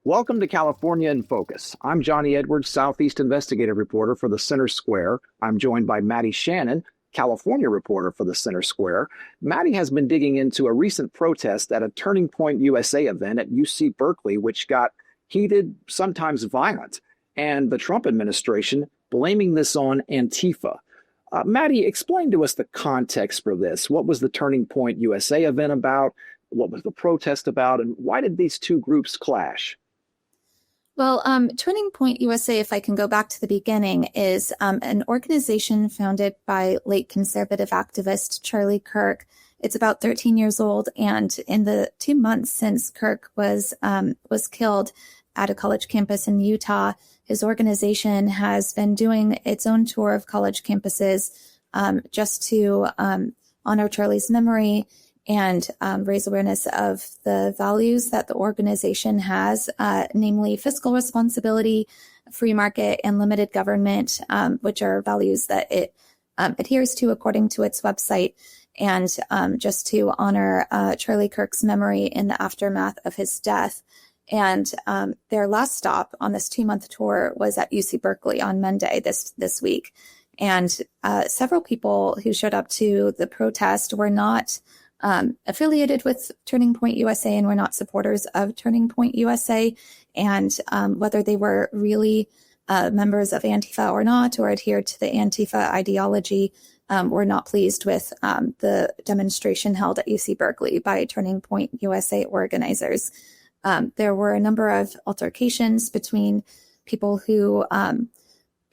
Welcome to California in Focus. I'm Johnny Edwards, Southeast investigative reporter for the Center Square. I'm joined by Maddie Shannon, California reporter for the Center Square. Maddie has been digging into a recent protest at a Turning Point USA event at UC Berkeley, which got heated, sometimes violent, and the Trump administration blaming this on Antifa. Maddie, explain to us the context for this. What was the Turning Point USA event about? What was the protest about? And why did these two groups clash? Well, Turning Point USA, if I can go back to the beginning, is an organization founded by late conservative activist Charlie Kirk. It's about 13 years old, and in the 2 months since Kirk was killed at a college campus in Utah, his organization has been doing its own tour of college campuses just to honor Charlie's memory and raise awareness of the values that the organization has, namely fiscal responsibility, free market, and limited government, which are values that it adheres to according to its website, and just to honor Charlie Kirk's memory in the aftermath of his death. And their last stop on this 2-month tour was at UC Berkeley on Monday this week. And several people who showed up to the protest were not affiliated with Turning Point USA and were not supporters of Turning Point USA. And whether they were really members of Antifa or not, or adhered to the Antifa ideology, were not pleased with the demonstration held at UC Berkeley by Turning Point USA organizers. There were a number of altercations between people who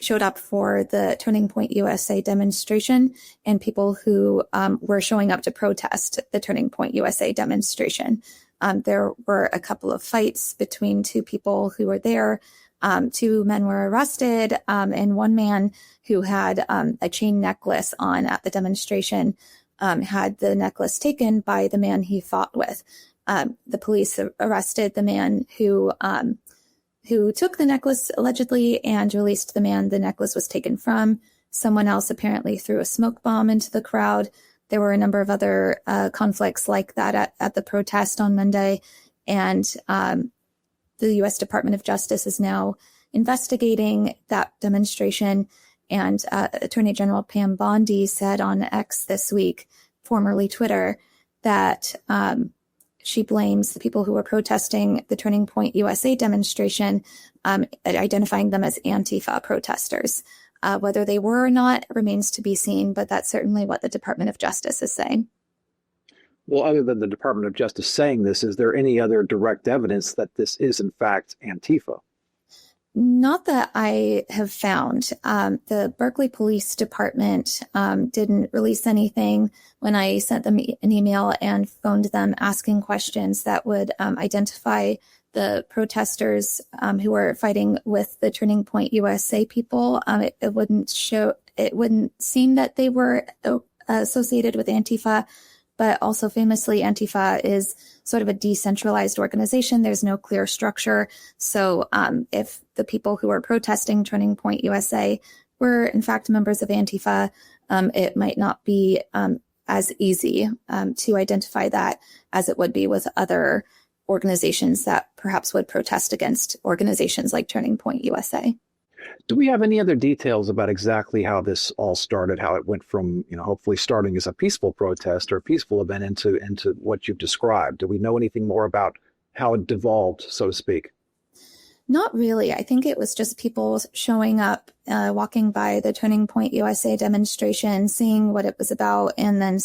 showed up for the Turning Point USA demonstration and people who were showing up to protest the Turning Point USA demonstration. There were a couple of fights between two people who were there. 2 men were arrested, and one man who had a chain necklace on at the demonstration had the necklace taken by the man he fought with. The police arrested the man who took the necklace allegedly and released the man the necklace was taken from. Someone else apparently threw a smoke bomb into the crowd. There were a number of other conflicts like that at the protest on Monday. And the U.S. Department of Justice is now investigating that demonstration. And Attorney General Pam Bondi said on X this week, formerly Twitter, that she blames the people who were protesting the Turning Point USA demonstration, identifying them as Antifa protesters. Whether they were or not remains to be seen, but that's certainly what the Department of Justice is saying. Well, other than the Department of Justice saying this, is there any other direct evidence that this is, in fact, Antifa? Not that I have found. The Berkeley Police Department didn't release anything when I sent them an email and phoned them asking questions that would identify the protesters who were fighting with the Turning Point USA people. It wouldn't seem that they were associated with Antifa. But also famously, Antifa is sort of a decentralized organization. There's no clear structure. So if the people who are protesting Turning Point USA were in fact members of Antifa, it might not be as easy to identify that as it would be with other organizations that perhaps would protest against organizations like Turning Point USA. Do we have any other details about exactly how this all started, how it went from, hopefully starting as a peaceful protest or a peaceful event into what you've described? Do we know anything more about how it devolved, so to speak? Not really. I think it was just people showing up, walking by the Turning Point USA demonstration, seeing what it was about, and then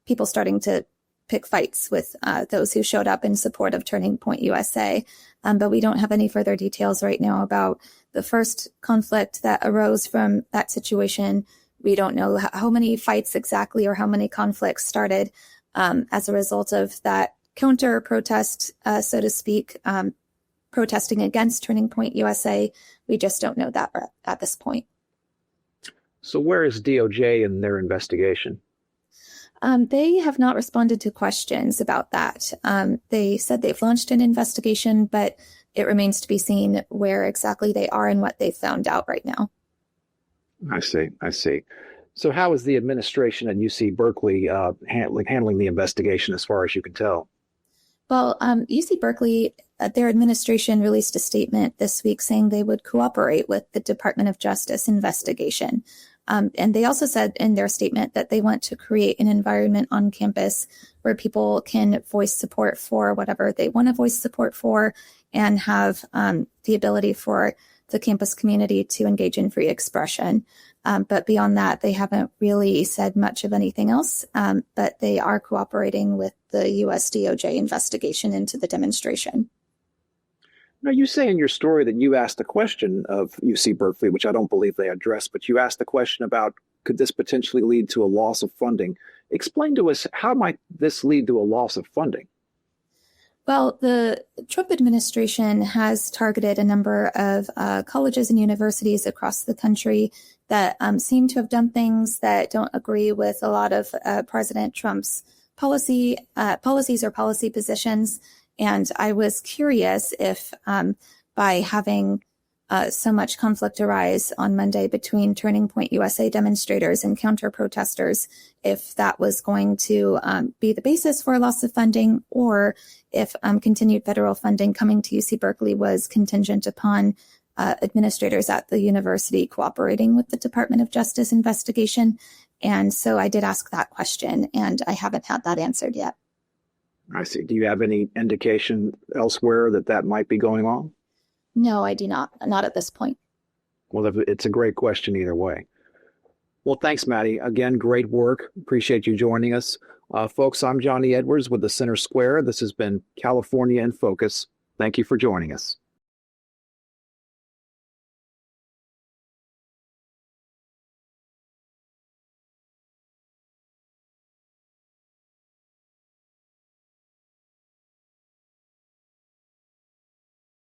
people starting to pick fights with those who showed up in support of Turning Point USA. But we don't have any further details right now about the first conflict that arose from that situation. We don't know how many fights exactly or how many conflicts started as a result of that counter protest, so to speak, protesting against Turning Point USA. We just don't know that at this point. So where is DOJ in their investigation? They have not responded to questions about that. They said they've launched an investigation, but it remains to be seen where exactly they are and what they've found out right now. I see. So how is the administration at UC Berkeley handling the investigation as far as you can tell? Well, UC Berkeley their administration released a statement this week saying they would cooperate with the Department of Justice investigation. And they also said in their statement that they want to create an environment on campus where people can voice support for whatever they want to voice support for and have the ability for the campus community to engage in free expression. But beyond that, they haven't really said much of anything else, but they are cooperating with the US DOJ investigation into the demonstration. Now, you say in your story that you asked a question of UC Berkeley, which I don't believe they addressed, but you asked the question about, could this potentially lead to a loss of funding? Explain to us, how might this lead to a loss of funding? Well, the Trump administration has targeted a number of colleges and universities across the country that seem to have done things that don't agree with a lot of President Trump's policies or policy positions. And I was curious if by having so much conflict arise on Monday between Turning Point USA demonstrators and counter-protesters, if that was going to be the basis for a loss of funding, or if continued federal funding coming to UC Berkeley was contingent upon administrators at the university cooperating with the Department of Justice investigation. And so I did ask that question, and I haven't had that answered yet. I see. Do you have any indication elsewhere that that might be going on? No, I do not. Not at this point. Well, it's a great question either way. Well, thanks, Maddie. Again, great work. Appreciate you joining us. Folks, I'm Johnny Edwards with the Center Square. This has been California in Focus. Thank you for joining us.